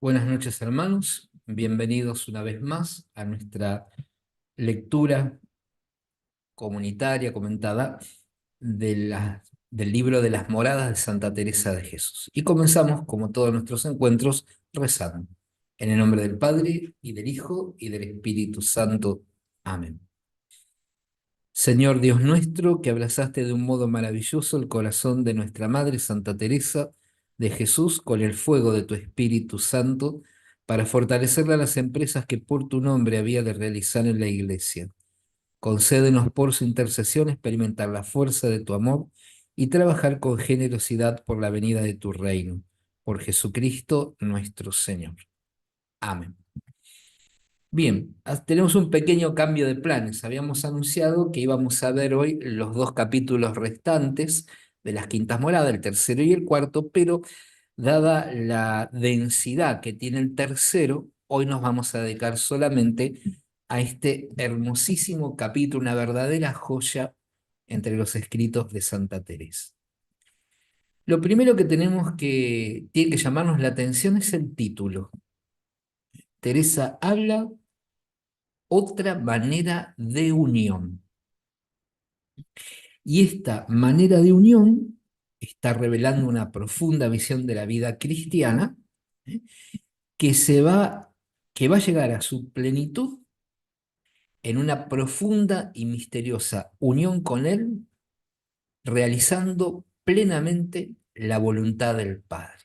Buenas noches, hermanos. Bienvenidos una vez más a nuestra lectura comunitaria comentada del libro de las moradas de Santa Teresa de Jesús. Y comenzamos, como todos nuestros encuentros, rezando. En el nombre del Padre, y del Hijo, y del Espíritu Santo. Amén. Señor Dios nuestro, que abrazaste de un modo maravilloso el corazón de nuestra Madre Santa Teresa de Jesús con el fuego de tu Espíritu Santo, para fortalecerla a las empresas que por tu nombre había de realizar en la Iglesia. Concédenos por su intercesión experimentar la fuerza de tu amor y trabajar con generosidad por la venida de tu reino. Por Jesucristo nuestro Señor. Amén. Bien, tenemos un pequeño cambio de planes. Habíamos anunciado que íbamos a ver hoy los dos capítulos restantes de las Quintas Moradas, el tercero y el cuarto, pero dada la densidad que tiene el tercero, hoy nos vamos a dedicar solamente a este hermosísimo capítulo, una verdadera joya entre los escritos de Santa Teresa. Lo primero que tiene que llamarnos la atención es el título. Teresa habla otra manera de unión. Y esta manera de unión está revelando una profunda visión de la vida cristiana, ¿eh? que que va a llegar a su plenitud en una profunda y misteriosa unión con Él, realizando plenamente la voluntad del Padre.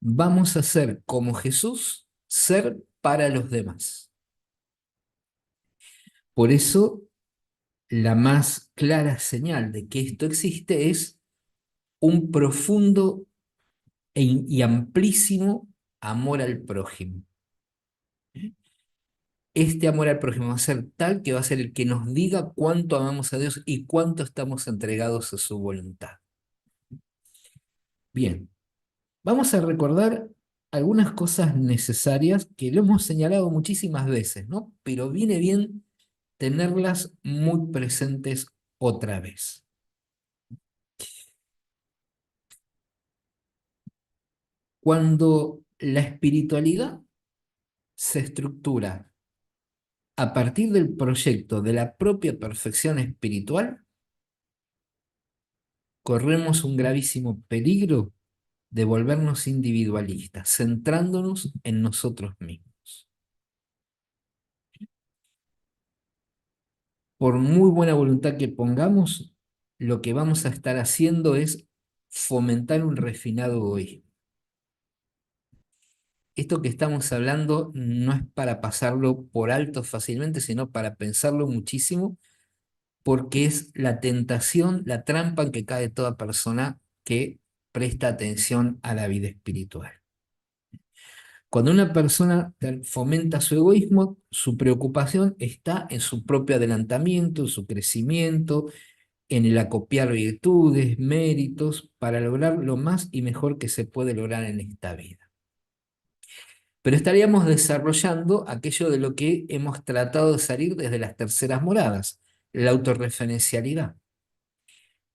Vamos a ser como Jesús, ser para los demás. Por eso, la más clara señal de que esto existe es un profundo y amplísimo amor al prójimo. Este amor al prójimo va a ser tal que va a ser el que nos diga cuánto amamos a Dios y cuánto estamos entregados a su voluntad. Bien, vamos a recordar algunas cosas necesarias que lo hemos señalado muchísimas veces, ¿no? Pero viene bien tenerlas muy presentes otra vez. Cuando la espiritualidad se estructura a partir del proyecto de la propia perfección espiritual, corremos un gravísimo peligro de volvernos individualistas, centrándonos en nosotros mismos. Por muy buena voluntad que pongamos, lo que vamos a estar haciendo es fomentar un refinado egoísmo. Esto que estamos hablando no es para pasarlo por alto fácilmente, sino para pensarlo muchísimo, porque es la tentación, la trampa en que cae toda persona que presta atención a la vida espiritual. Cuando una persona fomenta su egoísmo, su preocupación está en su propio adelantamiento, en su crecimiento, en el acopiar virtudes, méritos, para lograr lo más y mejor que se puede lograr en esta vida. Pero estaríamos desarrollando aquello de lo que hemos tratado de salir desde las terceras moradas, la autorreferencialidad,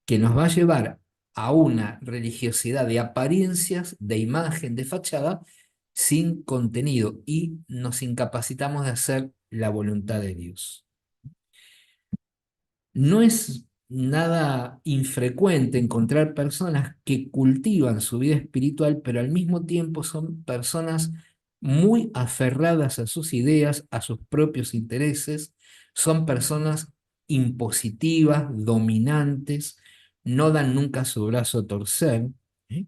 que nos va a llevar a una religiosidad de apariencias, de imagen, de fachada, sin contenido, y nos incapacitamos de hacer la voluntad de Dios. No es nada infrecuente encontrar personas que cultivan su vida espiritual, pero al mismo tiempo son personas muy aferradas a sus ideas, a sus propios intereses, son personas impositivas, dominantes, no dan nunca su brazo a torcer, ¿eh?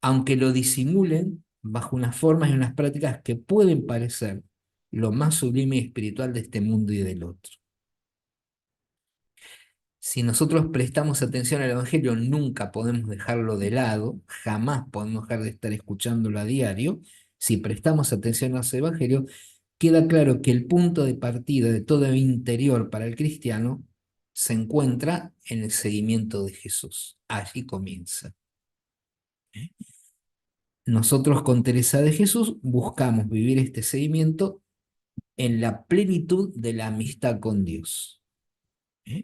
Aunque lo disimulen bajo unas formas y unas prácticas que pueden parecer lo más sublime y espiritual de este mundo y del otro. Si nosotros prestamos atención al Evangelio, nunca podemos dejarlo de lado, jamás podemos dejar de estar escuchándolo a diario. Si prestamos atención a ese Evangelio, queda claro que el punto de partida de todo interior para el cristiano se encuentra en el seguimiento de Jesús. Allí comienza. Nosotros con Teresa de Jesús buscamos vivir este seguimiento en la plenitud de la amistad con Dios. ¿Eh?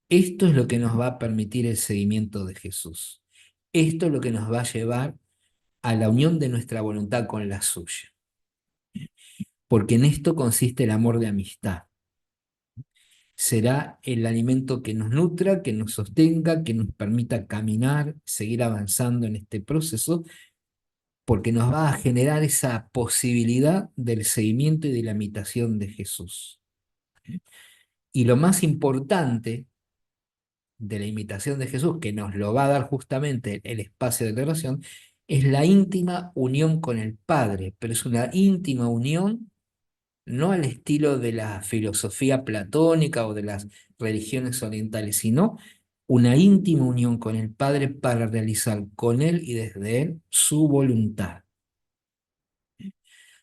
Esto es lo que nos va a permitir el seguimiento de Jesús. Esto es lo que nos va a llevar a la unión de nuestra voluntad con la suya. Porque en esto consiste el amor de amistad. Será el alimento que nos nutra, que nos sostenga, que nos permita caminar, seguir avanzando en este proceso, porque nos va a generar esa posibilidad del seguimiento y de la imitación de Jesús. Y lo más importante de la imitación de Jesús, que nos lo va a dar justamente el espacio de la oración, es la íntima unión con el Padre, pero es una íntima unión no al estilo de la filosofía platónica o de las religiones orientales, sino una íntima unión con el Padre para realizar con Él y desde Él su voluntad.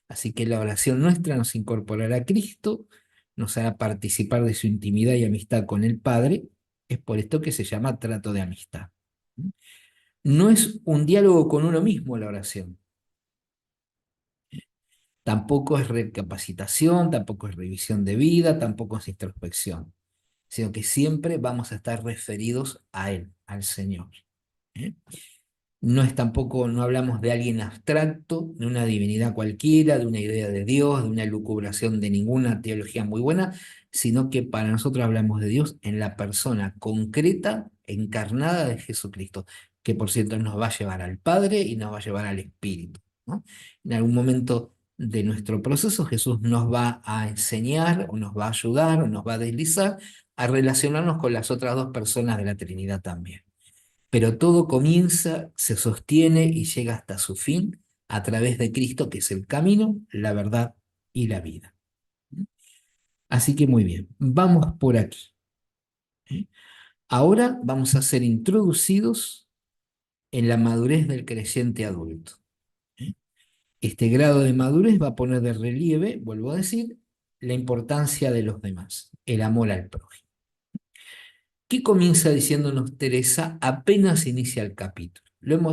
Así que la oración nuestra nos incorporará a Cristo, nos hará participar de su intimidad y amistad con el Padre. Es por esto que se llama trato de amistad. No es un diálogo con uno mismo la oración. Tampoco es recapacitación, tampoco es revisión de vida, tampoco es introspección, sino que siempre vamos a estar referidos a Él, al Señor. ¿Eh? No es tampoco, no hablamos de alguien abstracto, de una divinidad cualquiera, de una idea de Dios, de una elucubración de ninguna teología muy buena, sino que para nosotros hablamos de Dios en la persona concreta, encarnada de Jesucristo, que por cierto nos va a llevar al Padre y nos va a llevar al Espíritu, ¿no? En algún momento de nuestro proceso Jesús nos va a enseñar, o nos va a ayudar, o nos va a deslizar a relacionarnos con las otras dos personas de la Trinidad también. Pero todo comienza, se sostiene y llega hasta su fin a través de Cristo, que es el camino, la verdad y la vida. Así que muy bien, vamos por aquí. Ahora vamos a ser introducidos en la madurez del creyente adulto. Este grado de madurez va a poner de relieve, vuelvo a decir, la importancia de los demás, el amor al prójimo. ¿Qué comienza diciéndonos Teresa apenas inicia el capítulo?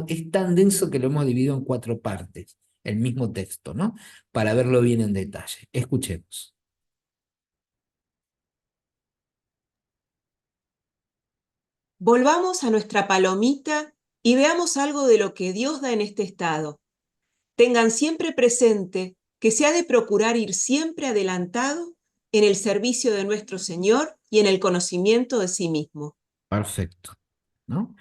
Es tan denso que lo hemos dividido en 4 partes, el mismo texto, ¿no? Para verlo bien en detalle. Escuchemos. Volvamos a nuestra palomita y veamos algo de lo que Dios da en este estado. Tengan siempre presente que se ha de procurar ir siempre adelantado en el servicio de nuestro Señor y en el conocimiento de sí mismo. Perfecto, ¿no?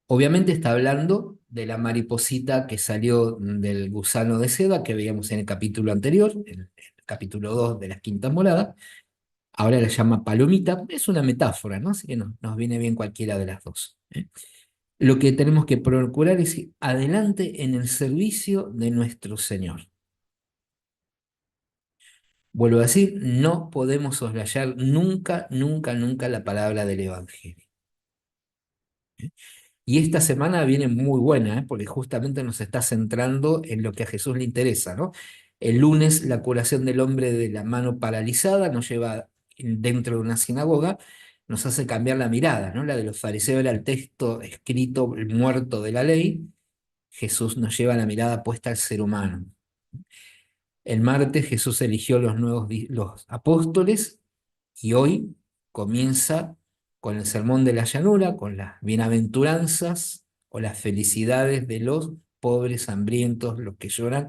Obviamente está hablando de la mariposita que salió del gusano de seda que veíamos en el capítulo anterior, el capítulo 2 de las quintas moradas. Ahora la llama palomita, es una metáfora, ¿no? Así que nos viene bien cualquiera de las dos. Lo que tenemos que procurar es ir adelante en el servicio de nuestro Señor. Vuelvo a decir, no podemos soslayar nunca, nunca, nunca la palabra del Evangelio. Y esta semana viene muy buena, porque justamente nos está centrando en lo que a Jesús le interesa, ¿no? El lunes la curación del hombre de la mano paralizada nos lleva dentro de una sinagoga, nos hace cambiar la mirada, ¿no? La de los fariseos era el texto escrito, el muerto de la ley. Jesús nos lleva la mirada puesta al ser humano. El martes Jesús eligió los apóstoles y hoy comienza con el sermón de la llanura, con las bienaventuranzas o las felicidades de los pobres, hambrientos, los que lloran,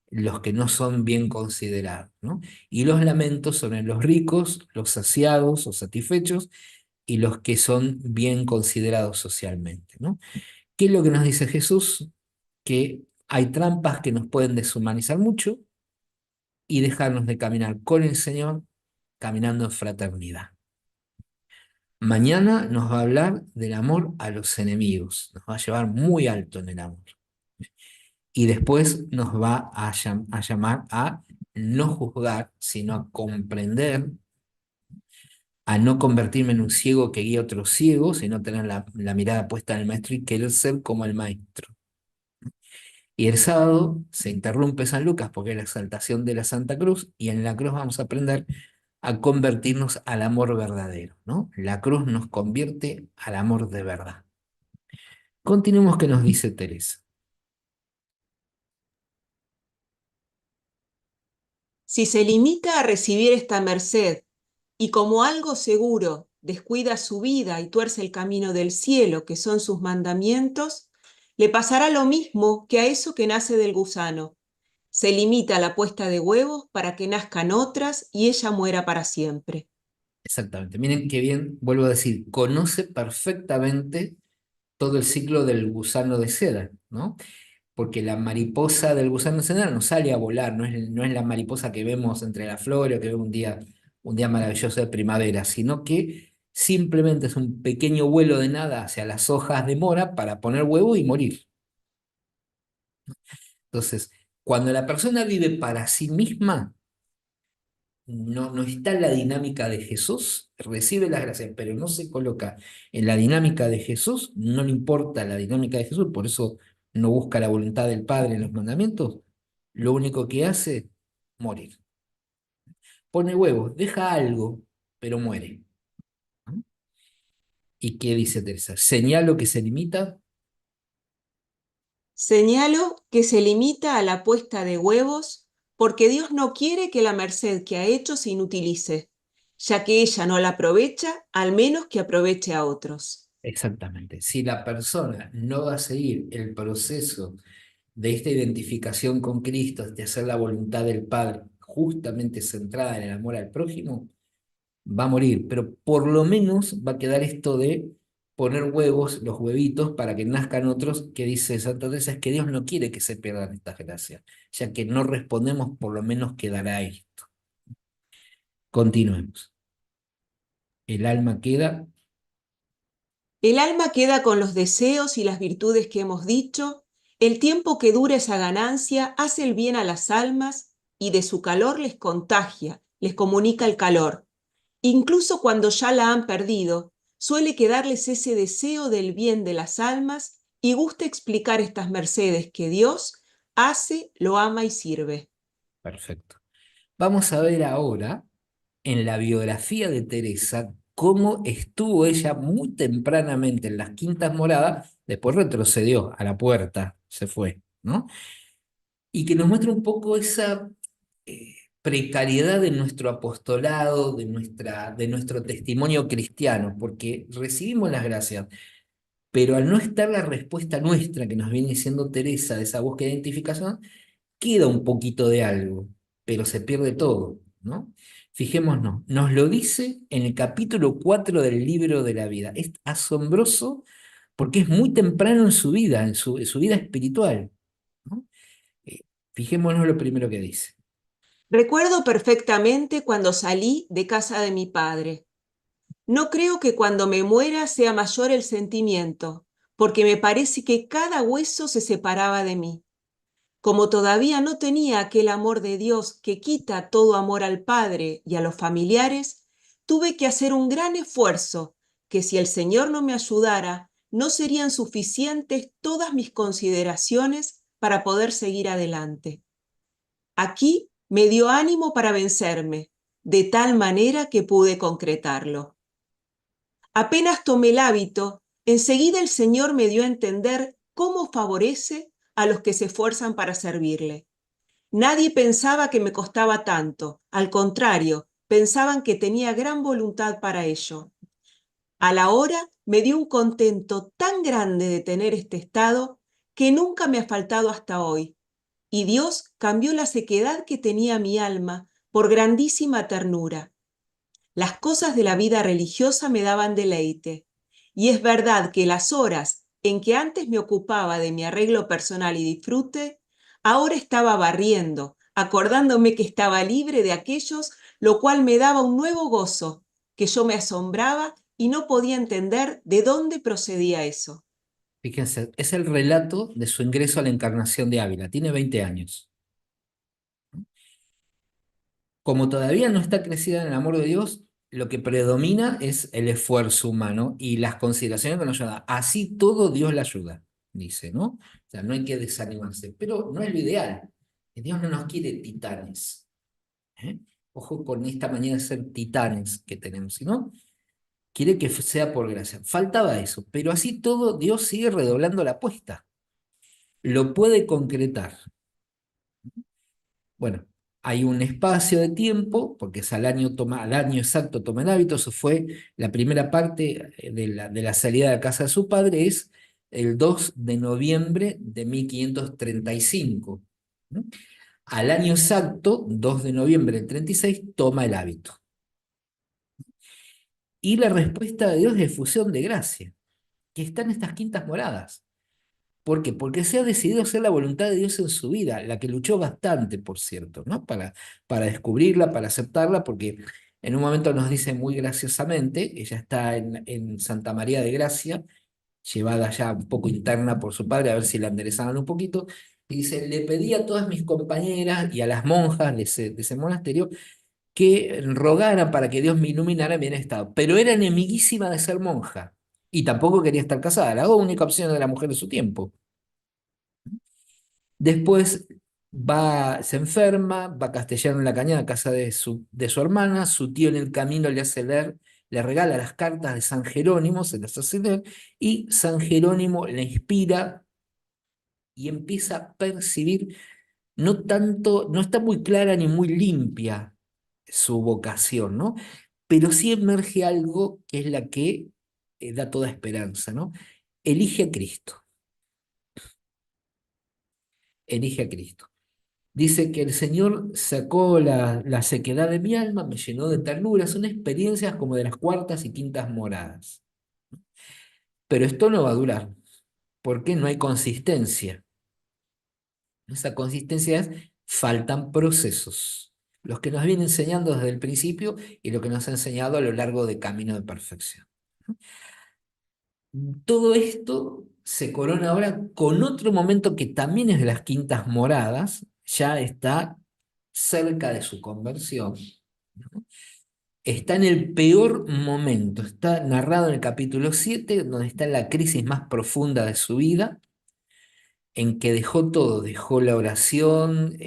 los que no son bien considerados, ¿no? Y los lamentos sobre los ricos, los saciados o satisfechos y los que son bien considerados socialmente, ¿no? ¿Qué es lo que nos dice Jesús? Que hay trampas que nos pueden deshumanizar mucho y dejarnos de caminar con el Señor, caminando en fraternidad. Mañana nos va a hablar del amor a los enemigos, nos va a llevar muy alto en el amor. Y después nos va a llamar a no juzgar, sino a comprender, a no convertirme en un ciego que guía a otro ciego, sino tener la mirada puesta en el maestro y querer ser como el maestro. Y el sábado se interrumpe San Lucas porque es la exaltación de la Santa Cruz, y en la cruz vamos a aprender a convertirnos al amor verdadero, ¿no? La cruz nos convierte al amor de verdad. Continuemos que nos dice Teresa. Si se limita a recibir esta merced y como algo seguro descuida su vida y tuerce el camino del cielo, que son sus mandamientos, Le pasará lo mismo que a eso que nace del gusano. Se limita a la puesta de huevos para que nazcan otras y ella muera para siempre. Exactamente. Miren qué bien, vuelvo a decir, conoce perfectamente todo el ciclo del gusano de seda, ¿no? Porque la mariposa del gusano de seda no sale a volar, no es la mariposa que vemos entre las flores o que vemos un día maravilloso de primavera, sino que simplemente es un pequeño vuelo de nada hacia las hojas de mora para poner huevo y morir. Entonces, cuando la persona vive para sí misma, no está en la dinámica de Jesús, recibe las gracias, pero no se coloca en la dinámica de Jesús, no le importa la dinámica de Jesús, por eso no busca la voluntad del Padre en los mandamientos, lo único que hace, morir. Pone huevos, deja algo, pero muere. ¿No? ¿Y qué dice Teresa? Señalo que se limita. Señalo que se limita a la puesta de huevos porque Dios no quiere que la merced que ha hecho se inutilice, ya que ella no la aprovecha, al menos que aproveche a otros. Exactamente. Si la persona no va a seguir el proceso de esta identificación con Cristo, de hacer la voluntad del Padre, justamente centrada en el amor al prójimo, va a morir, pero por lo menos va a quedar esto de poner huevos, los huevitos, para que nazcan otros, que dice Santa Teresa, es que Dios no quiere que se pierdan estas gracias, ya que no respondemos, por lo menos quedará esto. Continuemos. El alma queda, El alma queda con los deseos y las virtudes que hemos dicho, el tiempo que dura esa ganancia hace el bien a las almas y de su calor les contagia, les comunica el calor. Incluso cuando ya la han perdido, suele quedarles ese deseo del bien de las almas y gusta explicar estas mercedes que Dios hace, lo ama y sirve. perfecto. Vamos a ver ahora en la biografía de Teresa cómo estuvo ella muy tempranamente en las Quintas Moradas, después retrocedió a la puerta, se fue, ¿no? Y que nos muestra un poco esa precariedad de nuestro apostolado, de nuestro testimonio cristiano, porque recibimos las gracias, pero al no estar la respuesta nuestra que nos viene diciendo Teresa de esa búsqueda de identificación, queda un poquito de algo, pero se pierde todo, ¿no? Fijémonos, nos lo dice en el capítulo 4 del libro de la vida. Es asombroso porque es muy temprano en su vida, en su vida espiritual, ¿no? Eh, Fijémonos lo primero que dice. Recuerdo perfectamente cuando salí de casa de mi padre. No creo que cuando me muera sea mayor el sentimiento, porque me parece que cada hueso se separaba de mí. Como todavía no tenía aquel amor de Dios que quita todo amor al Padre y a los familiares, tuve que hacer un gran esfuerzo, que si el Señor no me ayudara, no serían suficientes todas mis consideraciones para poder seguir adelante. Aquí me dio ánimo para vencerme, de tal manera que pude concretarlo. Apenas tomé el hábito, enseguida el Señor me dio a entender cómo favorece a los que se esfuerzan para servirle. Nadie pensaba que me costaba tanto, al contrario, pensaban que tenía gran voluntad para ello. A la hora me dio un contento tan grande de tener este estado que nunca me ha faltado hasta hoy, y Dios cambió la sequedad que tenía mi alma por grandísima ternura. Las cosas de la vida religiosa me daban deleite, y es verdad que las horas en que antes me ocupaba de mi arreglo personal y disfrute, ahora estaba barriendo, acordándome que estaba libre de aquellos, lo cual me daba un nuevo gozo, que yo me asombraba y no podía entender de dónde procedía eso. Fíjense, es el relato de su ingreso a la Encarnación de Ávila. Tiene 20 años. Como todavía no está crecida en el amor de Dios, lo que predomina es el esfuerzo humano y las consideraciones que nos ayudan. Así todo Dios la ayuda, dice, ¿no? O sea, no hay que desanimarse, pero no es lo ideal. Dios no nos quiere titanes. ¿Eh? Ojo con esta manera de ser titanes que tenemos, sino quiere que sea por gracia. Faltaba eso, pero así todo Dios sigue redoblando la apuesta. Lo puede concretar. Bueno, hay un espacio de tiempo, porque es al año exacto toma el hábito, eso fue la primera parte de la salida de casa de su padre, es el 2 de noviembre de 1535. ¿No? Al año exacto, 2 de noviembre del 36, toma el hábito. Y la respuesta de Dios es efusión de gracia, que está en estas quintas moradas. ¿Por qué? Porque se ha decidido hacer la voluntad de Dios en su vida, la que luchó bastante, por cierto, ¿no? Para descubrirla, para aceptarla, porque en un momento nos dice muy graciosamente, ella está en Santa María de Gracia, llevada ya un poco interna por su padre, a ver si la enderezaban un poquito, y dice, le pedí a todas mis compañeras y a las monjas de ese monasterio que rogara para que Dios me iluminara en bien estado, pero era enemiguísima de ser monja, y tampoco quería estar casada, la única opción de la mujer de su tiempo. Después se enferma, va a Castellano en la Cañada, a casa de su hermana, su tío en el camino le hace leer, le regala las cartas de San Jerónimo, se las hace leer, y San Jerónimo le inspira y empieza a percibir, no tanto, no está muy clara ni muy limpia su vocación, ¿no? Pero sí emerge algo que es la que da toda esperanza, ¿no? Elige a Cristo, elige a Cristo. Dice que el Señor sacó la sequedad de mi alma, me llenó de ternura. Son experiencias como de las cuartas y quintas moradas. Pero esto no va a durar, porque no hay consistencia. Esa consistencia es, faltan procesos. Los que nos viene enseñando desde el principio y lo que nos ha enseñado a lo largo de camino de perfección. Todo esto se corona ahora con otro momento que también es de las quintas moradas, ya está cerca de su conversión, ¿no? Está en el peor momento, está narrado en el capítulo 7, donde está en la crisis más profunda de su vida, en que dejó todo, dejó la oración,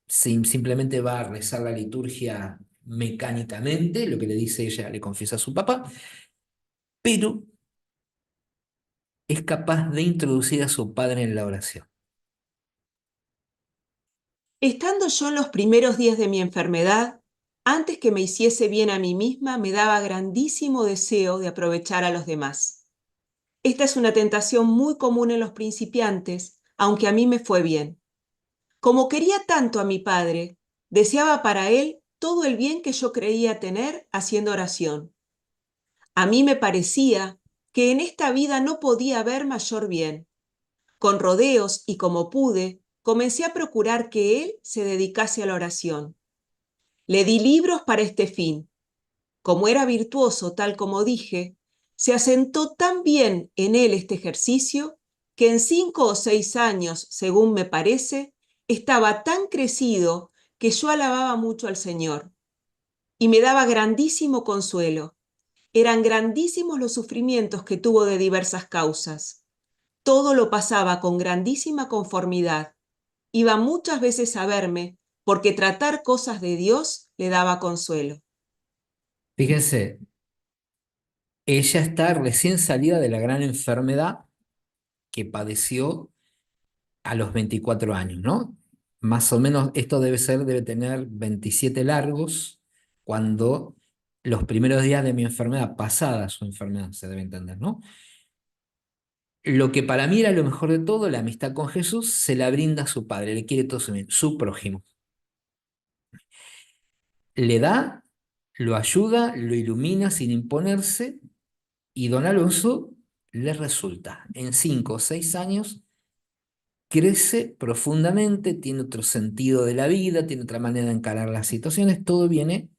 simplemente va a rezar la liturgia mecánicamente, lo que le dice ella, le confiesa a su papá, pero es capaz de introducir a su padre en la oración. Estando yo en los primeros días de mi enfermedad, antes que me hiciese bien a mí misma, me daba grandísimo deseo de aprovechar a los demás. Esta es una tentación muy común en los principiantes, aunque a mí me fue bien. Como quería tanto a mi padre, deseaba para él todo el bien que yo creía tener haciendo oración. A mí me parecía que en esta vida no podía haber mayor bien. Con rodeos y como pude, comencé a procurar que él se dedicase a la oración. Le di libros para este fin. Como era virtuoso, tal como dije, se asentó tan bien en él este ejercicio que en 5 o 6 años, según me parece, estaba tan crecido que yo alababa mucho al Señor y me daba grandísimo consuelo. Eran grandísimos los sufrimientos que tuvo de diversas causas. Todo lo pasaba con grandísima conformidad. Iba muchas veces a verme porque tratar cosas de Dios le daba consuelo. Fíjense, ella está recién salida de la gran enfermedad que padeció a los 24 años, ¿no? Más o menos esto debe tener 27 largos, cuando los primeros días de mi enfermedad, pasada su enfermedad, se debe entender, ¿no? Lo que para mí era lo mejor de todo, la amistad con Jesús, se la brinda a su padre, le quiere todo su bien, su prójimo. Le da, lo ayuda, lo ilumina sin imponerse, y don Alonso le resulta, en 5 o 6 años, crece profundamente, tiene otro sentido de la vida, tiene otra manera de encarar las situaciones, todo viene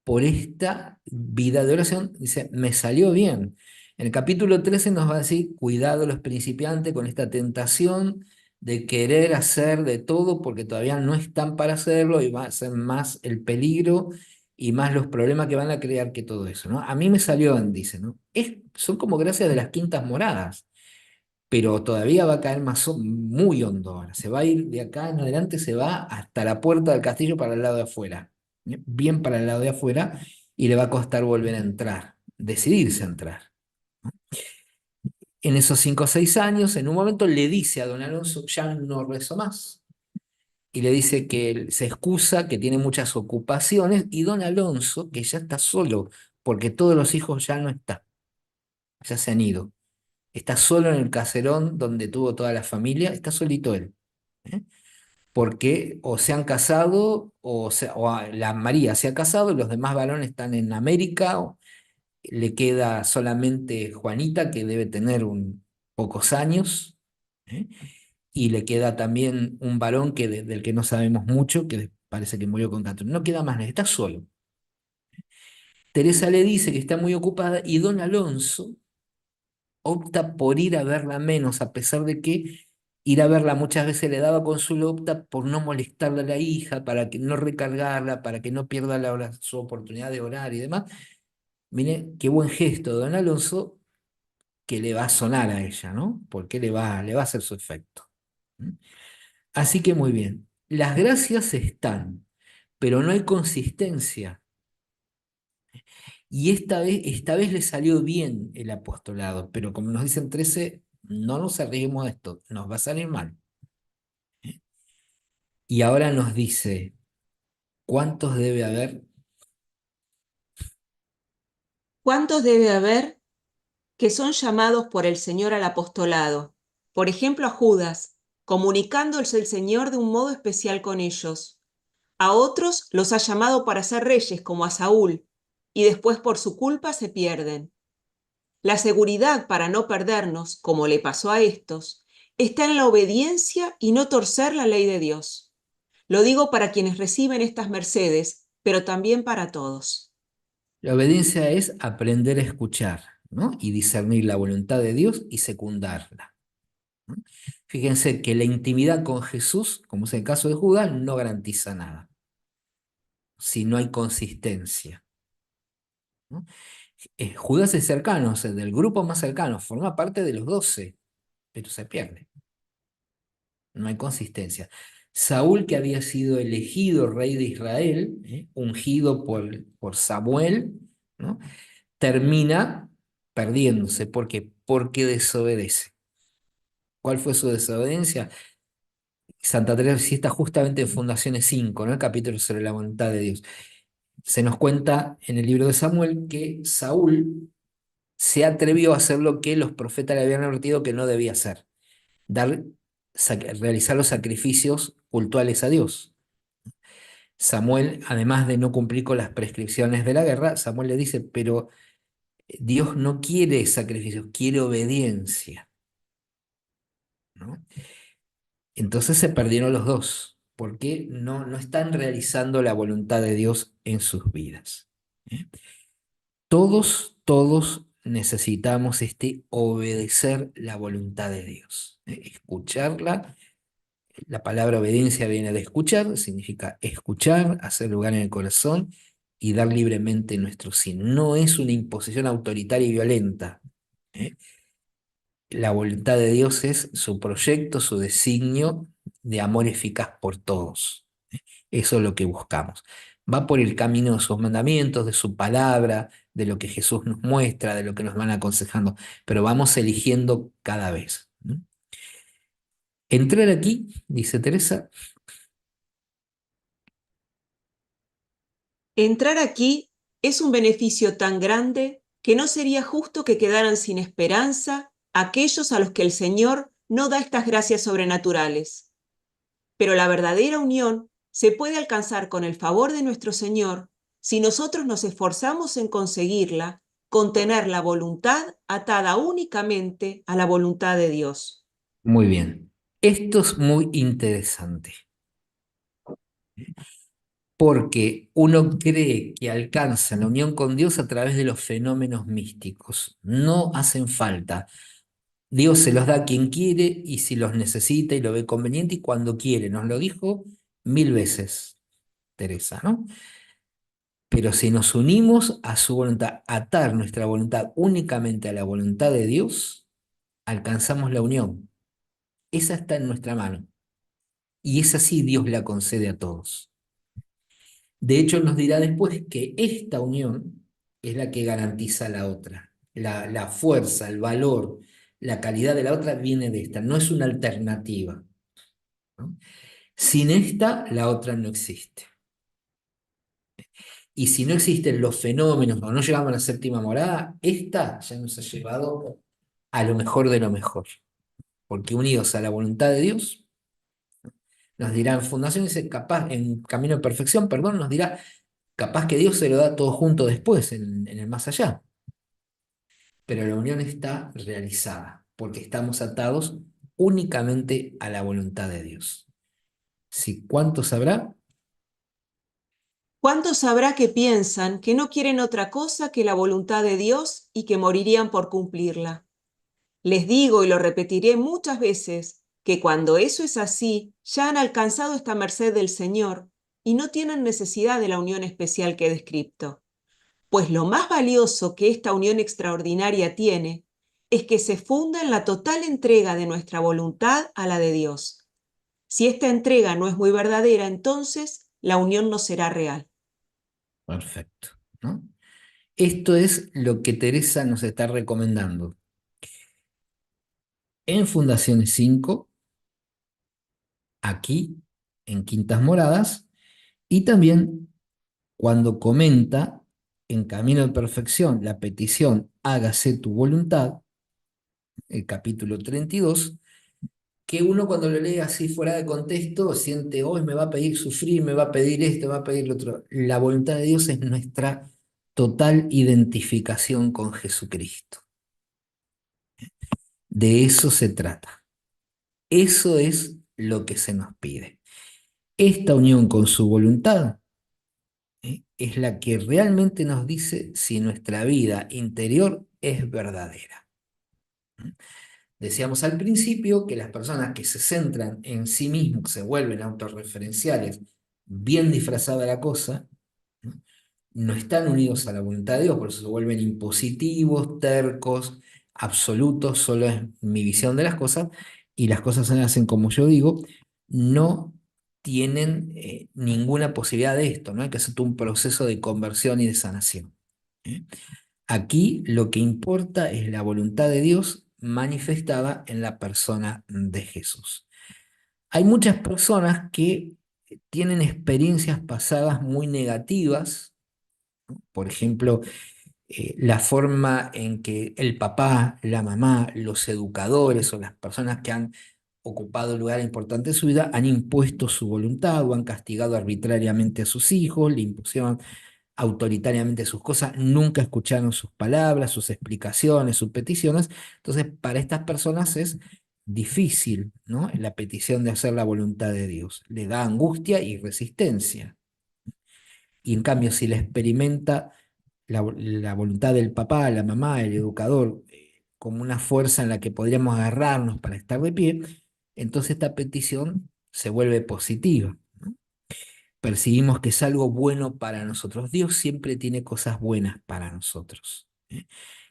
por esta vida de oración. Dice, me salió bien. En el capítulo 13 nos va a decir, cuidado los principiantes con esta tentación de querer hacer de todo porque todavía no están para hacerlo, y va a ser más el peligro y más los problemas que van a crear que todo eso, ¿no? A mí me salió bien, dice, ¿no? Son como gracias de las quintas moradas, pero todavía va a caer más muy hondo ahora. Se va a ir de acá en adelante, se va hasta la puerta del castillo para el lado de afuera, bien para el lado de afuera, y le va a costar volver a entrar, decidirse a entrar. En esos 5 o 6 años, en un momento le dice a don Alonso, ya no rezo más, y le dice que él se excusa, que tiene muchas ocupaciones, y don Alonso, que ya está solo, porque todos los hijos ya no están, ya se han ido. está solo en el caserón donde tuvo toda la familia, está solito él. ¿Eh? Porque o se han casado, la María se ha casado, y los demás varones están en América, le queda solamente Juanita, que debe tener pocos años, ¿eh? Y le queda también un varón del que no sabemos mucho, que parece que murió con 14. No queda más nadie, está solo. Teresa le dice que está muy ocupada y don Alonso opta por ir a verla menos, a pesar de que ir a verla muchas veces le daba consuelo, opta por no molestarle a la hija, para que no recargarla, para que no pierda su oportunidad de orar y demás. Mire, qué buen gesto de don Alonso, que le va a sonar a ella, ¿no? Porque le va a hacer su efecto. ¿Mm? Así que muy bien, las gracias están, pero no hay consistencia. Y esta vez le salió bien el apostolado, pero como nos dicen 13, no nos arriesguemos a esto, nos va a salir mal. Y ahora nos dice, ¿cuántos debe haber? ¿Cuántos debe haber que son llamados por el Señor al apostolado? Por ejemplo, a Judas, comunicándose el Señor de un modo especial con ellos. A otros los ha llamado para ser reyes, como a Saúl, y después por su culpa se pierden. La seguridad para no perdernos, como le pasó a estos, está en la obediencia y no torcer la ley de Dios. Lo digo para quienes reciben estas mercedes, pero también para todos. La obediencia es aprender a escuchar, ¿no? Y discernir la voluntad de Dios y secundarla, ¿no? Fíjense que la intimidad con Jesús, como es el caso de Judas, no garantiza nada si no hay consistencia, ¿no? Judas es cercano, o sea, del grupo más cercano, forma parte de los 12, pero se pierde, no hay consistencia. Saúl, que había sido elegido rey de Israel, ungido por Samuel, ¿no? Termina perdiéndose. ¿Por qué? Porque desobedece. ¿Cuál fue su desobediencia? Santa Teresa sí está justamente en Fundaciones 5, ¿no? El capítulo sobre la voluntad de Dios. Se nos cuenta en el libro de Samuel que Saúl se atrevió a hacer lo que los profetas le habían advertido que no debía hacer, dar, realizar los sacrificios cultuales a Dios. Samuel, además de no cumplir con las prescripciones de la guerra, Samuel le dice, pero Dios no quiere sacrificios, quiere obediencia, ¿no? Entonces se perdieron los dos, porque no están realizando la voluntad de Dios en sus vidas. ¿Eh? Todos necesitamos obedecer la voluntad de Dios, escucharla. La palabra obediencia viene de escuchar, significa escuchar, hacer lugar en el corazón y dar libremente nuestro sí. No es una imposición autoritaria y violenta. ¿Eh? La voluntad de Dios es su proyecto, su designio de amor eficaz por todos. Eso es lo que buscamos. Va por el camino de sus mandamientos, de su palabra, de lo que Jesús nos muestra, de lo que nos van aconsejando, pero vamos eligiendo cada vez, ¿no? Entrar aquí, dice Teresa. Entrar aquí es un beneficio tan grande que no sería justo que quedaran sin esperanza aquellos a los que el Señor no da estas gracias sobrenaturales. Pero la verdadera unión se puede alcanzar con el favor de nuestro Señor si nosotros nos esforzamos en conseguirla con tener la voluntad atada únicamente a la voluntad de Dios. Muy bien. Esto es muy interesante, porque uno cree que alcanza la unión con Dios a través de los fenómenos místicos. No hacen falta. Dios se los da a quien quiere y si los necesita y lo ve conveniente y cuando quiere. Nos lo dijo 1000 veces Teresa, ¿no? Pero si nos unimos a su voluntad, atar nuestra voluntad únicamente a la voluntad de Dios, alcanzamos la unión. Esa está en nuestra mano. Y es así Dios la concede a todos. De hecho, nos dirá después que esta unión es la que garantiza la otra. La fuerza, el valor, la calidad de la otra viene de esta, no es una alternativa, ¿no? Sin esta, la otra no existe. Y si no existen los fenómenos o no llegamos a la séptima morada, esta ya nos ha llevado a lo mejor de lo mejor, porque unidos a la voluntad de Dios, nos dirá en Fundación, dice, capaz, en Camino de Perfección, perdón, nos dirá, capaz que Dios se lo da todo junto después, en el más allá, pero la unión está realizada, porque estamos atados únicamente a la voluntad de Dios. Si ¿cuántos habrá? ¿Cuántos habrá que piensan que no quieren otra cosa que la voluntad de Dios y que morirían por cumplirla? Les digo y lo repetiré muchas veces, que cuando eso es así, ya han alcanzado esta merced del Señor y no tienen necesidad de la unión especial que he descrito. Pues lo más valioso que esta unión extraordinaria tiene es que se funda en la total entrega de nuestra voluntad a la de Dios. Si esta entrega no es muy verdadera, entonces la unión no será real. Perfecto, ¿no? Esto es lo que Teresa nos está recomendando en Fundaciones 5, aquí en Quintas Moradas, y también cuando comenta en Camino de Perfección la petición Hágase tu voluntad, el capítulo 32, que uno cuando lo lee así fuera de contexto siente, hoy me va a pedir sufrir, me va a pedir esto, me va a pedir lo otro. La voluntad de Dios es nuestra total identificación con Jesucristo. De eso se trata. Eso es lo que se nos pide. Esta unión con su voluntad, es la que realmente nos dice si nuestra vida interior es verdadera. Decíamos al principio que las personas que se centran en sí mismos, se vuelven autorreferenciales, bien disfrazada la cosa, ¿no? No están unidos a la voluntad de Dios, por eso se vuelven impositivos, tercos, absolutos, solo es mi visión de las cosas, y las cosas se hacen como yo digo, no tienen ninguna posibilidad de esto, ¿no? Hay que hacer todo un proceso de conversión y de sanación. ¿Eh? Aquí lo que importa es la voluntad de Dios manifestada en la persona de Jesús. Hay muchas personas que tienen experiencias pasadas muy negativas, por ejemplo, la forma en que el papá, la mamá, los educadores o las personas que han ocupado lugar importante en su vida han impuesto su voluntad o han castigado arbitrariamente a sus hijos, le impusieron autoritariamente sus cosas, nunca escucharon sus palabras, sus explicaciones, sus peticiones. Entonces, para estas personas es difícil, ¿no? La petición de hacer la voluntad de Dios. Le da angustia y resistencia. Y en cambio, si la experimenta la voluntad del papá, la mamá, el educador, como una fuerza en la que podríamos agarrarnos para estar de pie, entonces esta petición se vuelve positiva, ¿no? Percibimos que es algo bueno para nosotros. Dios siempre tiene cosas buenas para nosotros.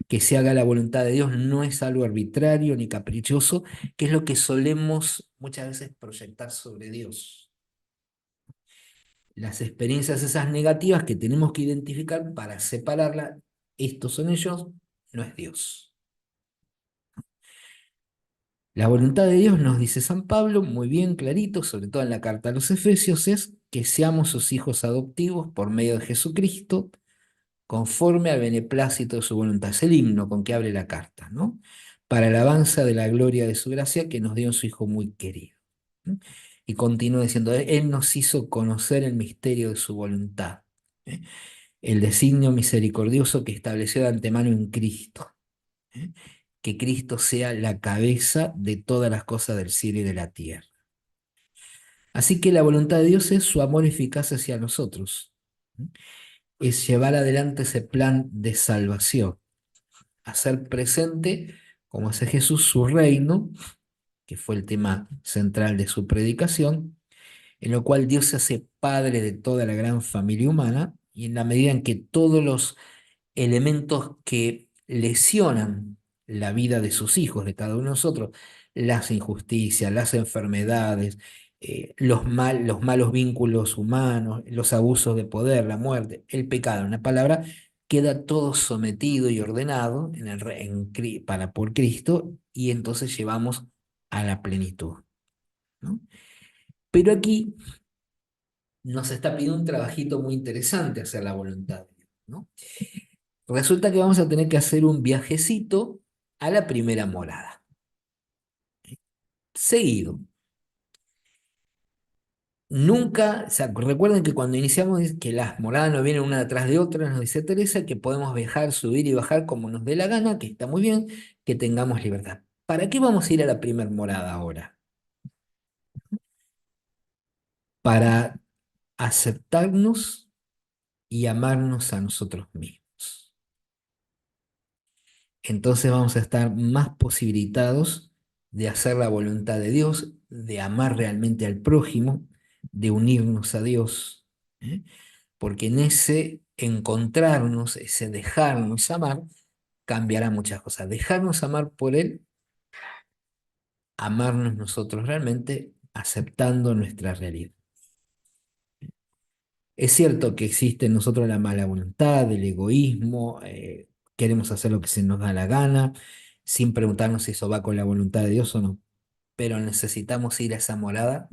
Que se haga la voluntad de Dios no es algo arbitrario ni caprichoso, que es lo que solemos muchas veces proyectar sobre Dios. Las experiencias esas negativas que tenemos que identificar para separarlas, estos son ellos, no es Dios. La voluntad de Dios, nos dice San Pablo, muy bien clarito, sobre todo en la carta a los Efesios, es que seamos sus hijos adoptivos por medio de Jesucristo, conforme al beneplácito de su voluntad. Es el himno con que abre la carta, ¿no? Para alabanza de la gloria de su gracia que nos dio en su Hijo muy querido. ¿Mm? Y continúa diciendo, Él nos hizo conocer el misterio de su voluntad, ¿eh? El designio misericordioso que estableció de antemano en Cristo, ¿eh? Que Cristo sea la cabeza de todas las cosas del cielo y de la tierra. Así que la voluntad de Dios es su amor eficaz hacia nosotros, ¿eh? Es llevar adelante ese plan de salvación, hacer presente, como hace Jesús, su reino, que fue el tema central de su predicación, en lo cual Dios se hace padre de toda la gran familia humana, y en la medida en que todos los elementos que lesionan la vida de sus hijos, de cada uno de nosotros, las injusticias, las enfermedades, los malos vínculos humanos, los abusos de poder, la muerte, el pecado, en una palabra, queda todo sometido y ordenado para por Cristo, y entonces llevamos a la plenitud, ¿no? Pero aquí nos está pidiendo un trabajito muy interesante hacer la voluntad de Dios, ¿no? Resulta que vamos a tener que hacer un viajecito a la primera morada. Seguido. Nunca, o sea, recuerden que cuando iniciamos que las moradas no vienen una detrás de otra, nos dice Teresa, que podemos viajar, subir y bajar como nos dé la gana, que está muy bien, que tengamos libertad. ¿Para qué vamos a ir a la primera morada ahora? Para aceptarnos y amarnos a nosotros mismos. Entonces vamos a estar más posibilitados de hacer la voluntad de Dios, de amar realmente al prójimo, de unirnos a Dios, ¿eh? Porque en ese encontrarnos, ese dejarnos amar, cambiará muchas cosas. Dejarnos amar por Él, amarnos nosotros realmente, aceptando nuestra realidad. Es cierto que existe en nosotros la mala voluntad, el egoísmo, queremos hacer lo que se nos da la gana, sin preguntarnos si eso va con la voluntad de Dios o no. Pero necesitamos ir a esa morada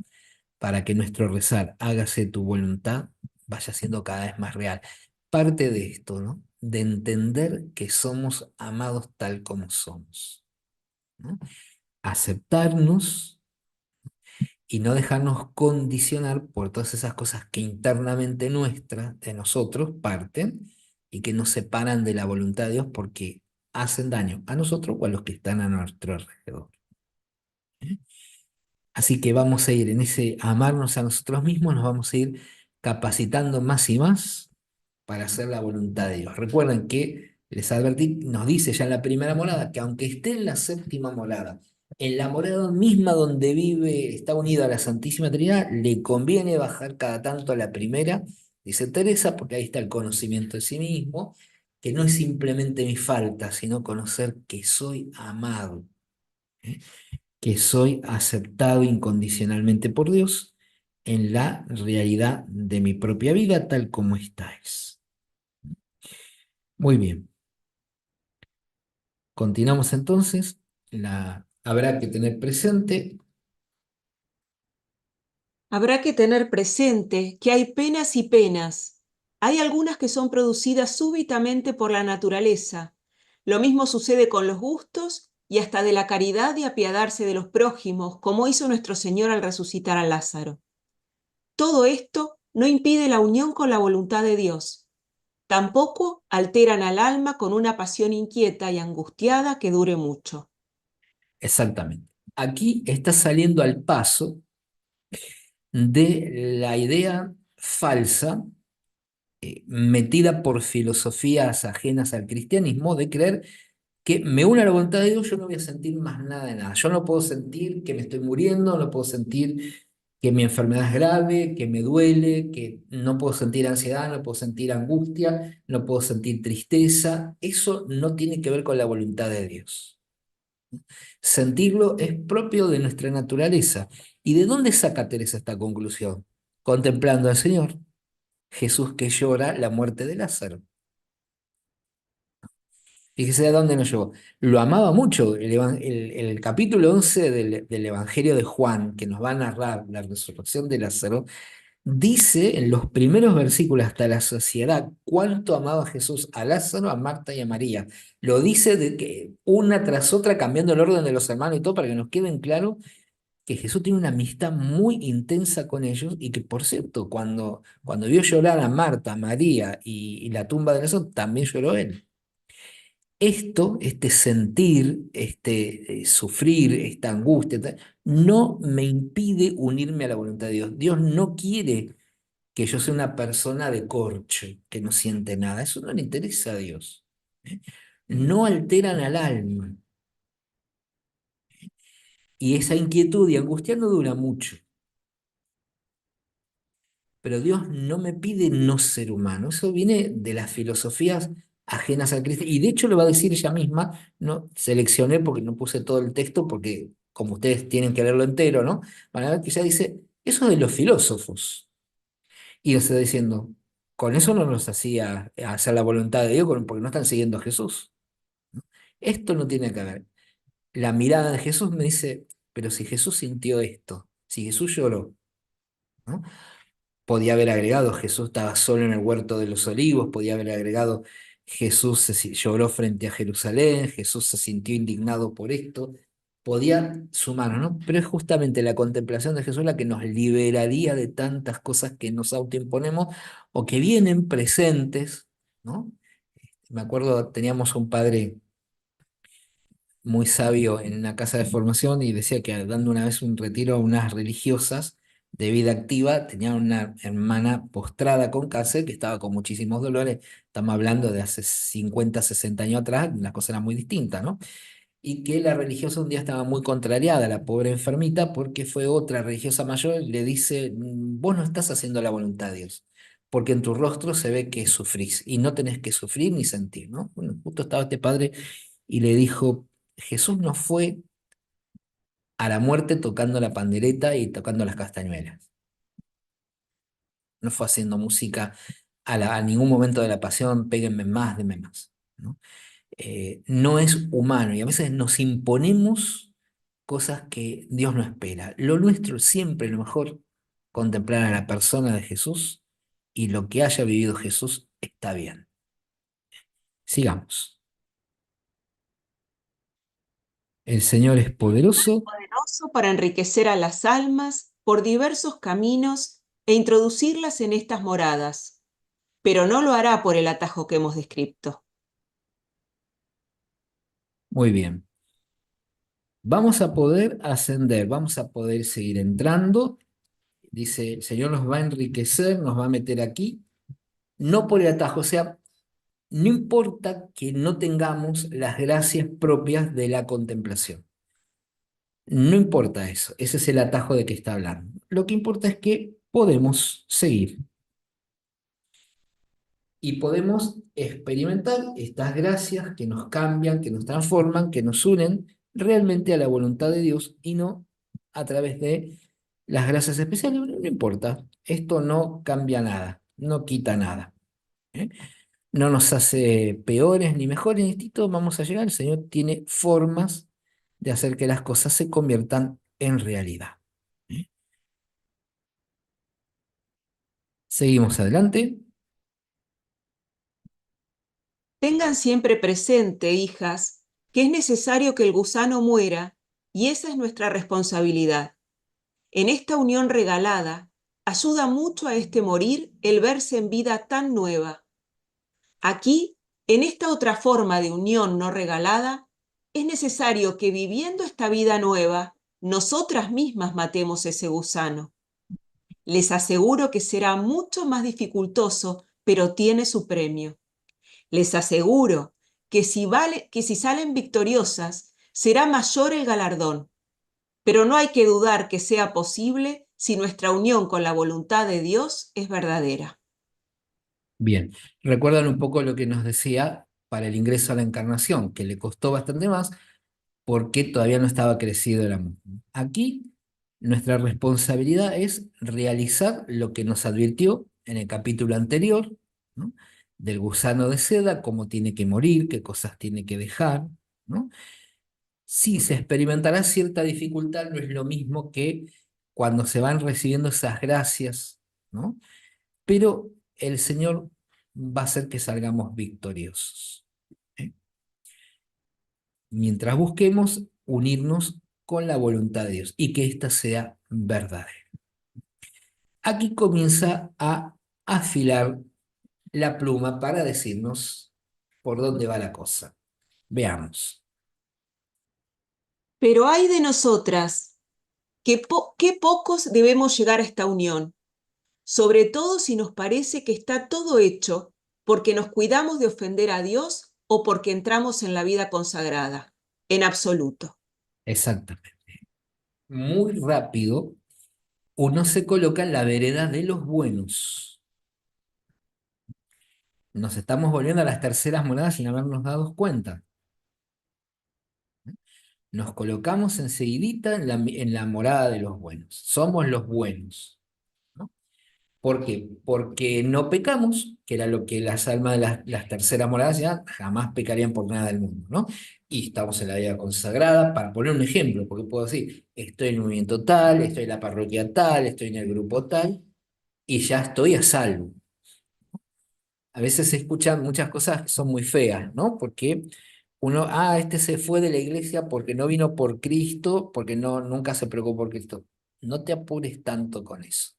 para que nuestro rezar, hágase tu voluntad, vaya siendo cada vez más real. Parte de esto, ¿no? De entender que somos amados tal como somos, ¿no? Aceptarnos y no dejarnos condicionar por todas esas cosas que internamente nuestras, de nosotros, parten y que nos separan de la voluntad de Dios porque hacen daño a nosotros o a los que están a nuestro alrededor. ¿Eh? Así que vamos a ir en ese amarnos a nosotros mismos, nos vamos a ir capacitando más y más para hacer la voluntad de Dios. Recuerden que les advertí, nos dice ya en la primera morada, que aunque esté en la séptima morada, en la morada misma donde vive, está unido a la Santísima Trinidad, le conviene bajar cada tanto a la primera, dice Teresa, porque ahí está el conocimiento de sí mismo, que no es simplemente mi falta, sino conocer que soy amado, ¿eh? Que soy aceptado incondicionalmente por Dios en la realidad de mi propia vida tal como estáis. Muy bien, continuamos entonces. Habrá que tener presente, Habrá que tener presente que hay penas y penas. Hay algunas que son producidas súbitamente por la naturaleza. Lo mismo sucede con los gustos y hasta de la caridad y apiadarse de los prójimos, como hizo nuestro Señor al resucitar a Lázaro. Todo esto no impide la unión con la voluntad de Dios. Tampoco alteran al alma con una pasión inquieta y angustiada que dure mucho. exactamente. Aquí está saliendo al paso de la idea falsa, metida por filosofías ajenas al cristianismo, de creer que me une a la voluntad de Dios, yo no voy a sentir más nada de nada. Yo no puedo sentir que me estoy muriendo, no puedo sentir que mi enfermedad es grave, que me duele, que no puedo sentir ansiedad, no puedo sentir angustia, no puedo sentir tristeza. Eso no tiene que ver con la voluntad de Dios. Sentirlo es propio de nuestra naturaleza. ¿Y de dónde saca Teresa esta conclusión? Contemplando al Señor, Jesús que llora la muerte de Lázaro. Fíjese a dónde nos llevó. Lo amaba mucho. El capítulo 11 del Evangelio de Juan, que nos va a narrar la resurrección de Lázaro, dice en los primeros versículos hasta la sociedad cuánto amaba Jesús a Lázaro, a Marta y a María. Lo dice de que una tras otra, cambiando el orden de los hermanos y todo, para que nos quede en claro que Jesús tiene una amistad muy intensa con ellos y que, por cierto, cuando vio llorar a Marta, a María y la tumba de Lázaro, también lloró él. Esto, este sentir, este sufrir, esta angustia, no me impide unirme a la voluntad de Dios. Dios no quiere que yo sea una persona de corcho, que no siente nada. Eso no le interesa a Dios. ¿Eh? No alteran al alma. Y esa inquietud y angustia no dura mucho. Pero Dios no me pide no ser humano. Eso viene de las filosofías ajenas al cristianismo. Y de hecho lo va a decir ella misma, no seleccioné porque no puse todo el texto, porque como ustedes tienen que leerlo entero, ¿no? Van a ver que ella dice, eso es de los filósofos. Y está diciendo, con eso no nos hacía hacer la voluntad de Dios, porque no están siguiendo a Jesús. Esto no tiene que ver. La mirada de Jesús me dice, pero si Jesús sintió esto, si Jesús lloró, ¿no? Podía haber agregado, Jesús estaba solo en el huerto de los olivos, podía haber agregado, Jesús lloró frente a Jerusalén, Jesús se sintió indignado por esto, podía sumarnos, ¿no? Pero es justamente la contemplación de Jesús la que nos liberaría de tantas cosas que nos autoimponemos o que vienen presentes, ¿no? Me acuerdo, teníamos un padre muy sabio en una casa de formación y decía que dando una vez un retiro a unas religiosas de vida activa, tenía una hermana postrada con cáncer que estaba con muchísimos dolores. Estamos hablando de hace 50 60 años atrás, la cosa era muy distinta, ¿no? Y que la religiosa un día estaba muy contrariada, la pobre enfermita, porque fue otra religiosa mayor y le dice, vos no estás haciendo la voluntad de Dios, porque en tu rostro se ve que sufrís y no tenés que sufrir ni sentir, ¿no? Bueno, justo estaba este padre y le dijo, Jesús no fue a la muerte tocando la pandereta y tocando las castañuelas, no fue haciendo música a ningún momento de la pasión, péguenme más, denme más, ¿no? No es humano y a veces nos imponemos cosas que Dios no espera. Lo nuestro siempre, lo mejor, contemplar a la persona de Jesús y lo que haya vivido Jesús está bien. Sigamos. El Señor es poderoso. Poderoso para enriquecer a las almas por diversos caminos e introducirlas en estas moradas, pero no lo hará por el atajo que hemos descrito. Muy bien. Vamos a poder ascender, vamos a poder seguir entrando. Dice, el Señor nos va a enriquecer, nos va a meter aquí, no por el atajo, o sea, no importa que no tengamos las gracias propias de la contemplación. No importa eso, ese es el atajo de que está hablando. Lo que importa es que podemos seguir y podemos experimentar estas gracias que nos cambian, que nos transforman, que nos unen realmente a la voluntad de Dios y no a través de las gracias especiales. No importa, esto no cambia nada, no quita nada, ¿eh? No nos hace peores ni mejores, ni distintos, vamos a llegar. El Señor tiene formas de hacer que las cosas se conviertan en realidad, ¿eh? Seguimos adelante. Tengan siempre presente, hijas, que es necesario que el gusano muera, y esa es nuestra responsabilidad. En esta unión regalada, ayuda mucho a este morir el verse en vida tan nueva. Aquí, en esta otra forma de unión no regalada, es necesario que viviendo esta vida nueva, nosotras mismas matemos ese gusano. Les aseguro que será mucho más dificultoso, pero tiene su premio. Les aseguro que si salen victoriosas, será mayor el galardón. Pero no hay que dudar que sea posible si nuestra unión con la voluntad de Dios es verdadera. Bien, recuerdan un poco lo que nos decía para el ingreso a la encarnación, que le costó bastante más porque todavía no estaba crecido el amor. Aquí nuestra responsabilidad es realizar lo que nos advirtió en el capítulo anterior, ¿no? Del gusano de seda, cómo tiene que morir, qué cosas tiene que dejar, ¿no? Sí, se experimentará cierta dificultad, no es lo mismo que cuando se van recibiendo esas gracias, ¿no? Pero el Señor va a hacer que salgamos victoriosos, ¿eh? Mientras busquemos unirnos con la voluntad de Dios y que ésta sea verdadera. Aquí comienza a afilar la pluma para decirnos por dónde va la cosa. Veamos. Pero ay de nosotras, qué pocos debemos llegar a esta unión, sobre todo si nos parece que está todo hecho porque nos cuidamos de ofender a Dios o porque entramos en la vida consagrada. En absoluto. Exactamente. Muy rápido uno se coloca en la vereda de los buenos. Nos estamos volviendo a las terceras moradas sin habernos dado cuenta. Nos colocamos enseguidita en la morada de los buenos. Somos los buenos, ¿no? ¿Por qué? Porque no pecamos, que era lo que las almas de las terceras moradas ya jamás pecarían por nada del mundo, ¿no? Y estamos en la vida consagrada, para poner un ejemplo, porque puedo decir, estoy en el movimiento tal, estoy en la parroquia tal, estoy en el grupo tal, y ya estoy a salvo. a veces se escuchan muchas cosas que son muy feas, ¿no? Porque uno, este se fue de la iglesia porque no vino por Cristo, porque no, nunca se preocupó por Cristo. No te apures tanto con eso.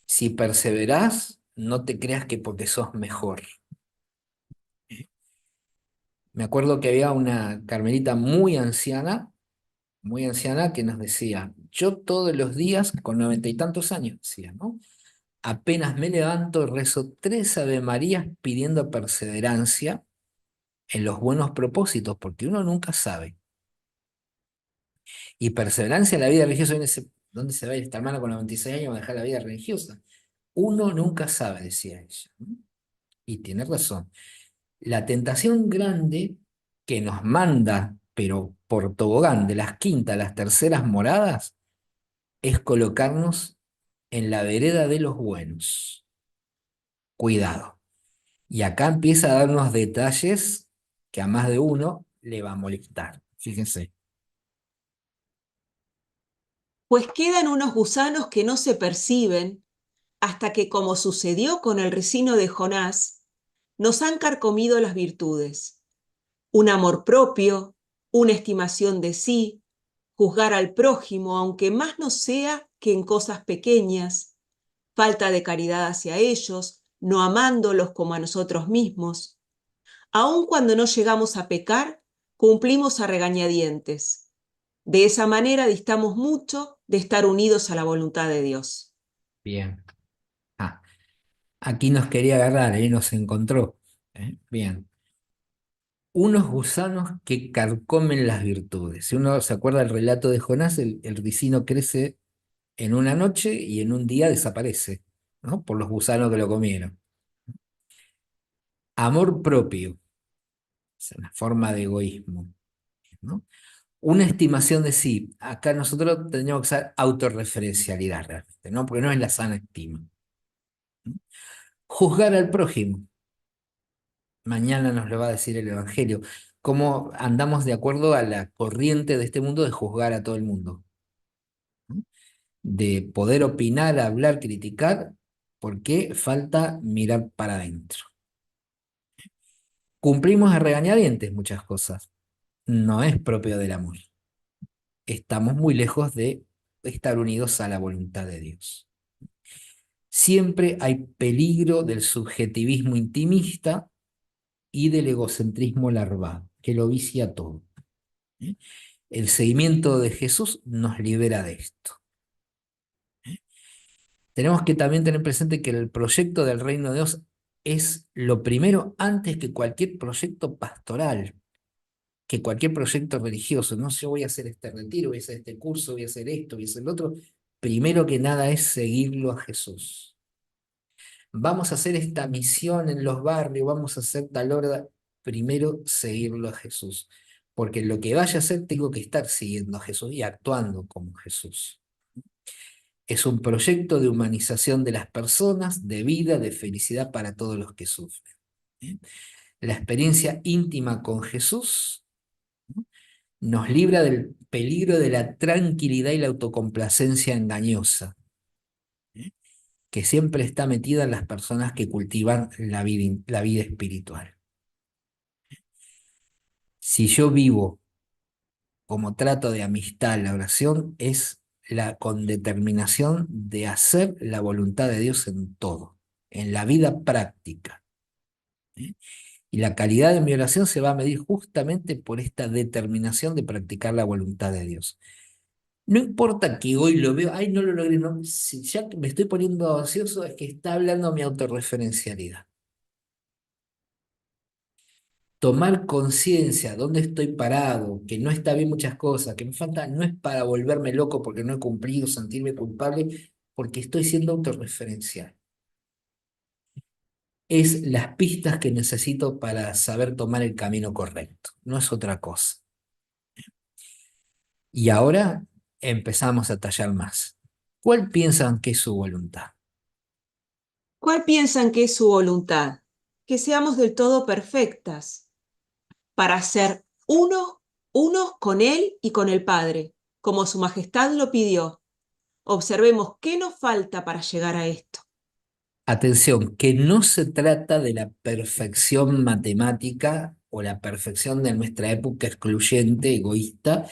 Si perseverás, no te creas que porque sos mejor. Me acuerdo que había una carmelita muy anciana, que nos decía, yo todos los días, con 90 y tantos años, decía, ¿no? Apenas me levanto, rezo 3 Ave Marías pidiendo perseverancia en los buenos propósitos, porque uno nunca sabe. Y perseverancia en la vida religiosa, ¿dónde se va a ir esta hermana con 96 años a dejar la vida religiosa? Uno nunca sabe, decía ella, ¿no? Y tiene razón. La tentación grande que nos manda, pero por tobogán, de las quintas a las terceras moradas, es colocarnos en la vereda de los buenos. Cuidado. Y acá empieza a darnos detalles que a más de uno le va a molestar. Fíjense. Pues quedan unos gusanos que no se perciben hasta que, como sucedió con el ricino de Jonás, nos han carcomido las virtudes. Un amor propio, una estimación de sí, juzgar al prójimo, aunque más no sea que en cosas pequeñas, falta de caridad hacia ellos, no amándolos como a nosotros mismos. Aun cuando no llegamos a pecar, cumplimos a regañadientes. De esa manera distamos mucho de estar unidos a la voluntad de Dios. Bien. Ah, aquí nos quería agarrar, nos encontró. Bien. Unos gusanos que carcomen las virtudes. Si uno se acuerda del relato de Jonás, el ricino crece en una noche y en un día desaparece, ¿no? Por los gusanos que lo comieron. Amor propio, es una forma de egoísmo, ¿no? Una estimación de sí. Acá nosotros tendríamos que usar autorreferencialidad realmente, ¿no? Porque no es la sana estima. Juzgar al prójimo. Mañana nos lo va a decir el Evangelio. Cómo andamos de acuerdo a la corriente de este mundo de juzgar a todo el mundo, ¿no? De poder opinar, hablar, criticar, porque falta mirar para adentro. Cumplimos a regañadientes muchas cosas. No es propio del amor. Estamos muy lejos de estar unidos a la voluntad de Dios. Siempre hay peligro del subjetivismo intimista y del egocentrismo larval, que lo vicia todo. ¿Eh? El seguimiento de Jesús nos libera de esto. Tenemos que también tener presente que el proyecto del reino de Dios es lo primero antes que cualquier proyecto pastoral, que cualquier proyecto religioso. No, yo voy a hacer este retiro, voy a hacer este curso, voy a hacer esto, voy a hacer lo otro. Primero que nada es seguirlo a Jesús. Vamos a hacer esta misión en los barrios, vamos a hacer tal hora. Primero seguirlo a Jesús. Porque lo que vaya a hacer tengo que estar siguiendo a Jesús y actuando como Jesús. Es un proyecto de humanización de las personas, de vida, de felicidad para todos los que sufren. ¿Eh? La experiencia íntima con Jesús, ¿no?, nos libra del peligro de la tranquilidad y la autocomplacencia engañosa, ¿eh?, que siempre está metida en las personas que cultivan la vida espiritual. Si yo vivo como trato de amistad, la oración es con determinación de hacer la voluntad de Dios en todo, en la vida práctica. ¿Eh? Y la calidad de mi oración se va a medir justamente por esta determinación de practicar la voluntad de Dios. No importa que hoy lo veo, ay, no lo logré, no, si ya me estoy poniendo ansioso, es que está hablando mi autorreferencialidad. Tomar conciencia, dónde estoy parado, que no está bien muchas cosas, que me falta, no es para volverme loco porque no he cumplido, sentirme culpable, porque estoy siendo autorreferencial. Es las pistas que necesito para saber tomar el camino correcto, no es otra cosa. Y ahora empezamos a tallar más. ¿Cuál piensan que es su voluntad? ¿Cuál piensan que es su voluntad? Que seamos del todo perfectas, para ser unos con Él y con el Padre, como su majestad lo pidió. Observemos qué nos falta para llegar a esto. Atención, que no se trata de la perfección matemática o la perfección de nuestra época excluyente, egoísta,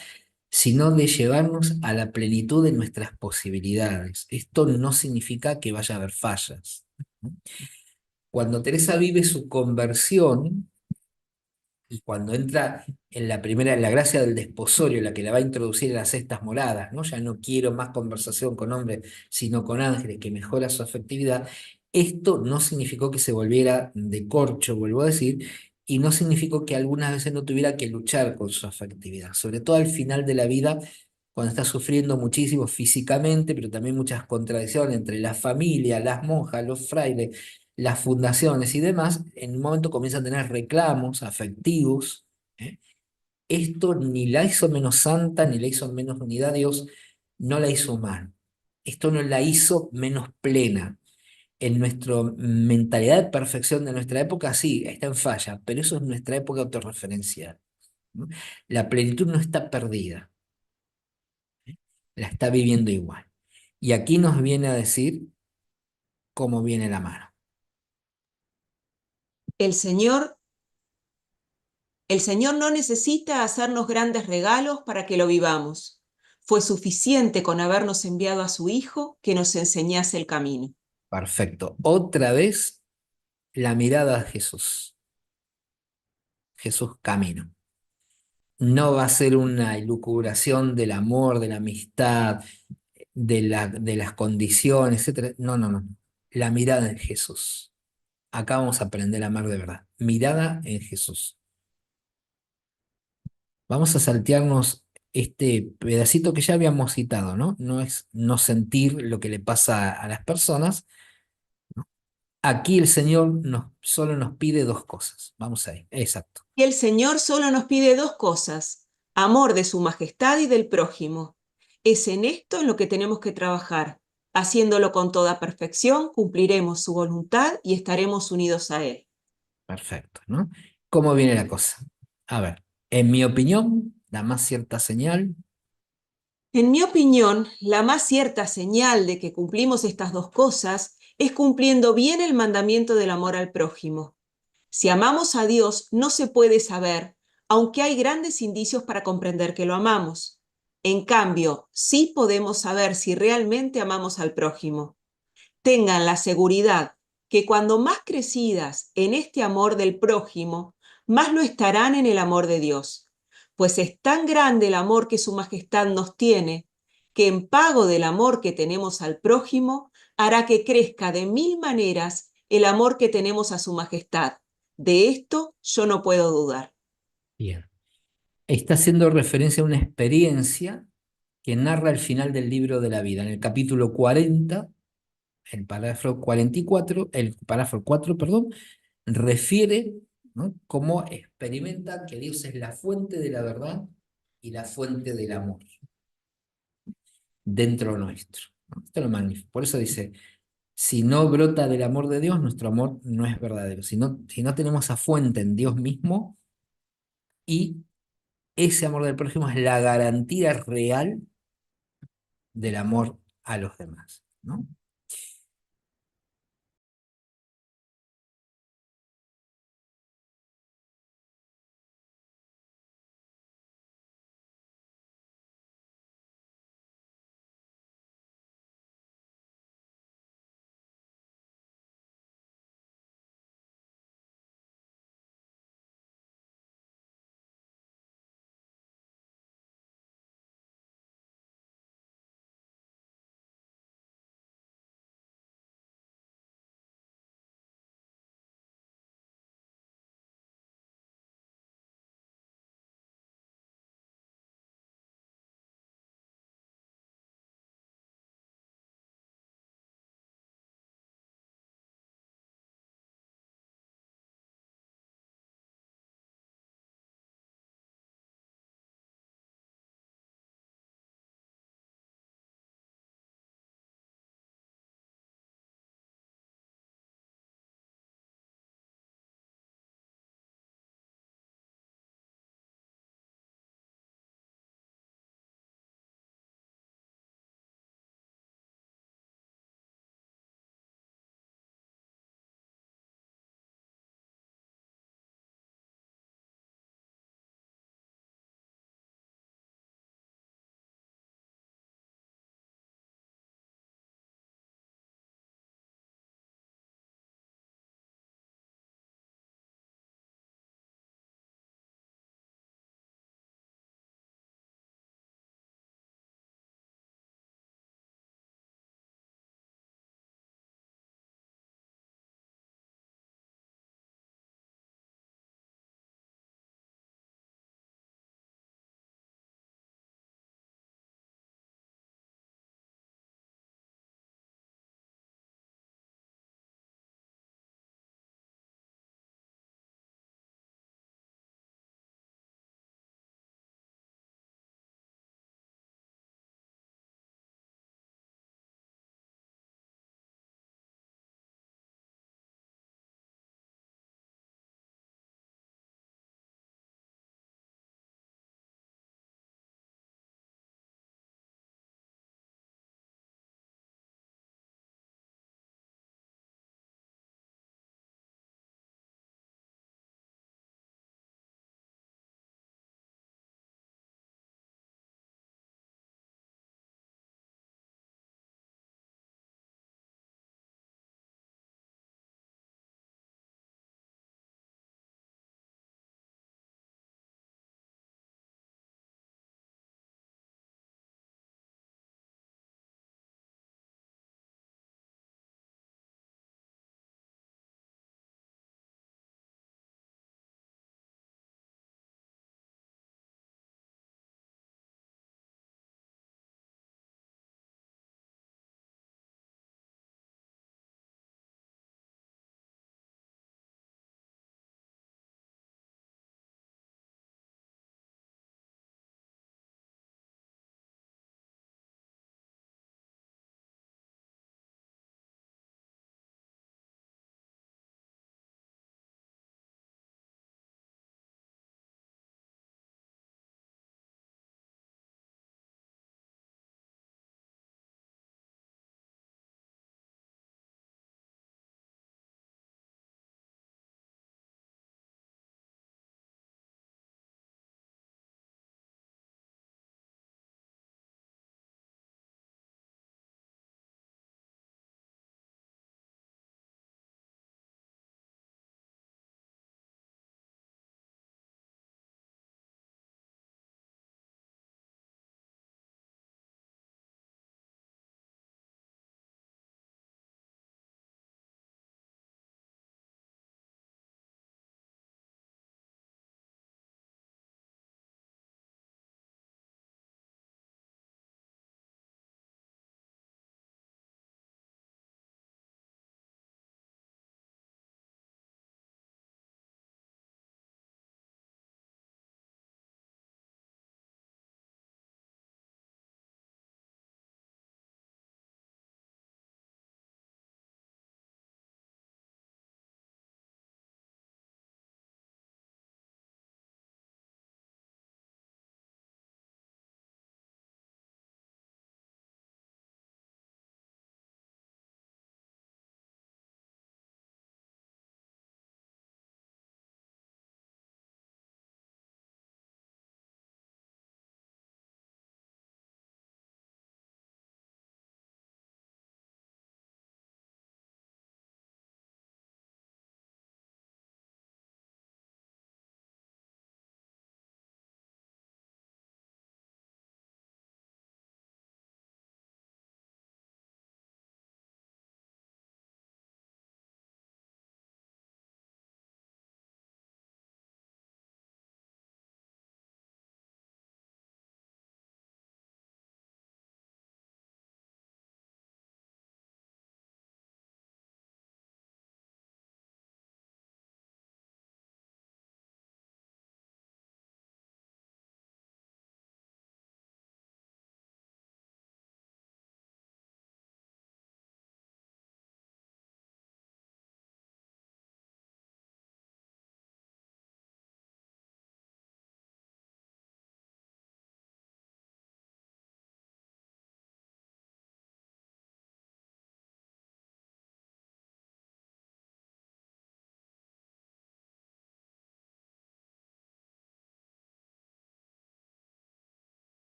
sino de llevarnos a la plenitud de nuestras posibilidades. Esto no significa que vaya a haber fallas. Cuando Teresa vive su conversión, y cuando entra en la primera, en la gracia del desposorio, la que la va a introducir en las cestas moradas, ¿no? Ya no quiero más conversación con hombres, sino con ángeles, que mejora su afectividad. Esto no significó que se volviera de corcho, vuelvo a decir, y no significó que algunas veces no tuviera que luchar con su afectividad, sobre todo al final de la vida, cuando está sufriendo muchísimo físicamente, pero también muchas contradicciones entre la familia, las monjas, los frailes, las fundaciones y demás, en un momento comienzan a tener reclamos afectivos. ¿Eh? Esto ni la hizo menos santa, ni la hizo menos unida a Dios, no la hizo mal. Esto no la hizo menos plena. En nuestra mentalidad de perfección de nuestra época, sí, está en falla, pero eso es nuestra época autorreferencial, ¿no? La plenitud no está perdida, la está viviendo igual. Y aquí nos viene a decir cómo viene la mano. El Señor, el Señor no necesita hacernos grandes regalos para que lo vivamos. Fue suficiente con habernos enviado a su Hijo que nos enseñase el camino. Perfecto. Otra vez la mirada a Jesús. Jesús camino. No va a ser una elucubración del amor, de la amistad, de las condiciones, etcétera. No, no, no. La mirada en Jesús. Acá vamos a aprender a amar de verdad. Mirada en Jesús. Vamos a saltearnos este pedacito que ya habíamos citado, ¿no? No es no sentir lo que le pasa a las personas. Aquí el Señor solo nos pide dos cosas. Vamos ahí. Exacto. Y el Señor solo nos pide dos cosas: amor de su majestad y del prójimo. Es en esto en lo que tenemos que trabajar. Haciéndolo con toda perfección, cumpliremos su voluntad y estaremos unidos a Él. Perfecto, ¿no? ¿Cómo viene la cosa? A ver, en mi opinión, la más cierta señal, En mi opinión, la más cierta señal de que cumplimos estas dos cosas es cumpliendo bien el mandamiento del amor al prójimo. Si amamos a Dios, no se puede saber, aunque hay grandes indicios para comprender que lo amamos. En cambio, sí podemos saber si realmente amamos al prójimo. Tengan la seguridad que cuando más crecidas en este amor del prójimo, más lo estarán en el amor de Dios, pues es tan grande el amor que su majestad nos tiene, que en pago del amor que tenemos al prójimo, hará que crezca de mil maneras el amor que tenemos a su majestad. De esto yo no puedo dudar. bien, está haciendo referencia a una experiencia que narra el final del libro de la vida. En el capítulo 40, el parágrafo 44, el parágrafo 4, perdón, refiere, ¿no?, cómo experimenta que Dios es la fuente de la verdad y la fuente del amor dentro nuestro, ¿no? Esto es lo magnífico. Por eso dice, si no brota del amor de Dios, nuestro amor no es verdadero. Si no tenemos esa fuente en Dios mismo, y ese amor del prójimo es la garantía real del amor a los demás, ¿no?